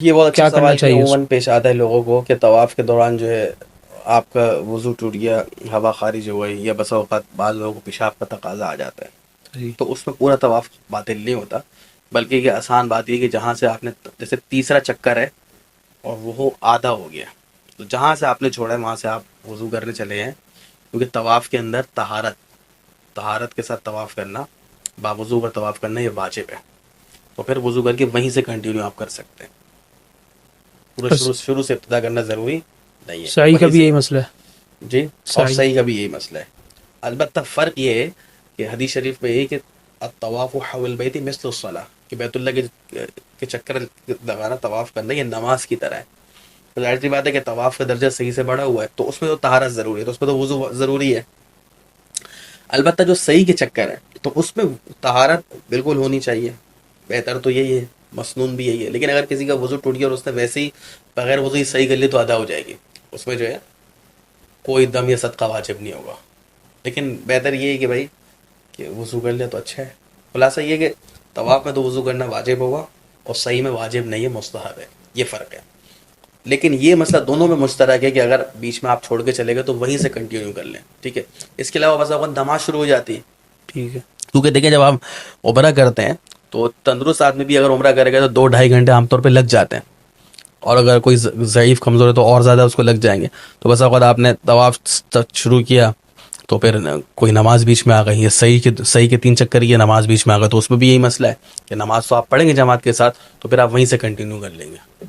یہ بہت کیا اچھا کرنا سوال کہ چاہیے اس عموماً پیش آتا ہے لوگوں کو کہ طواف کے دوران جو ہے آپ کا وضو ٹوٹ گیا، ہوا خارج ہو گئی، یا بسا اوقات بعض لوگوں کو پیشاب کا تقاضا آ جاتا ہے، کو؟ جی تو اس میں پورا طواف باطل نہیں ہوتا، بلکہ یہ آسان بات یہ کہ جہاں سے آپ نے جیسے تیسرا چکر ہے اور وہ آدھا ہو گیا، تو جہاں سے آپ نے چھوڑا ہے وہاں سے آپ وضو کرنے چلے ہیں، کیونکہ طواف کے اندر طہارت کے ساتھ طواف کرنا، باوضو کا طواف کرنا یہ واجب ہے، تو پھر وضو کر کے وہیں سے کنٹینیو آپ کر سکتے ہیں، پورا بس شروع سے ابتدا کرنا ضروری نہیں ہے، صحیح کا وہیں بھی سے یہی مسئلہ ہے. جی. اور صحیح. صحیح کا بھی یہی مسئلہ ہے. البتہ فرق یہ ہے کہ حدیث شریف میں یہ کہ الطواف حول البیت مثل الصلاۃ، کہ بیت اللہ کے چکر لگانا، طواف کرنا یہ نماز کی طرح ہے. تو ظاہر سی بات ہے کہ طواف کا درجہ صحیح سے بڑھا ہوا ہے، تو اس میں تو طہارت ضروری ہے، تو اس میں تو وضو ضروری ہے. البتہ جو صحیح کے چکر ہے تو اس میں طہارت بالکل ہونی چاہیے، بہتر تو یہی ہے، مسنون بھی یہی ہے. لیکن اگر کسی کا وضو ٹوٹ گیا اور اس نے ویسے ہی بغیر وضو ہی صحیح کر لی تو ادا ہو جائے گی، اس میں جو ہے کوئی دم یا صدقہ واجب نہیں ہوگا. لیکن بہتر یہ ہے کہ بھائی کہ وضو کر لے تو اچھا ہے. خلاصہ یہ کہ طواف میں تو وضو کرنا واجب ہوگا، اور صحیح میں واجب نہیں ہے، مستحب ہے، یہ فرق ہے. لیکن یہ مسئلہ دونوں میں مشترک ہے کہ اگر بیچ میں آپ چھوڑ کے چلے گئے تو وہیں سے کنٹینیو کر لیں، ٹھیک ہے. اس کے علاوہ بس اوقات نماز شروع ہو جاتی ہے، ٹھیک ہے. کیونکہ دیکھیں جب آپ عمرہ کرتے ہیں تو تندرست آدمی بھی اگر عمرہ کرے گا تو 2-2.5 گھنٹے عام طور پہ لگ جاتے ہیں، اور اگر کوئی ضعیف کمزور ہے تو اور زیادہ اس کو لگ جائیں گے. تو بس اوقات آپ نے طواف شروع کیا تو پھر کوئی نماز بیچ میں آ گئی، یہ صحیح کے 3 چکر کی نماز بیچ میں آ گئی، تو اس میں بھی یہی مسئلہ ہے کہ نماز تو آپ پڑھیں گے جماعت کے ساتھ، تو پھر آپ وہیں سے کنٹینیو کر لیں گے.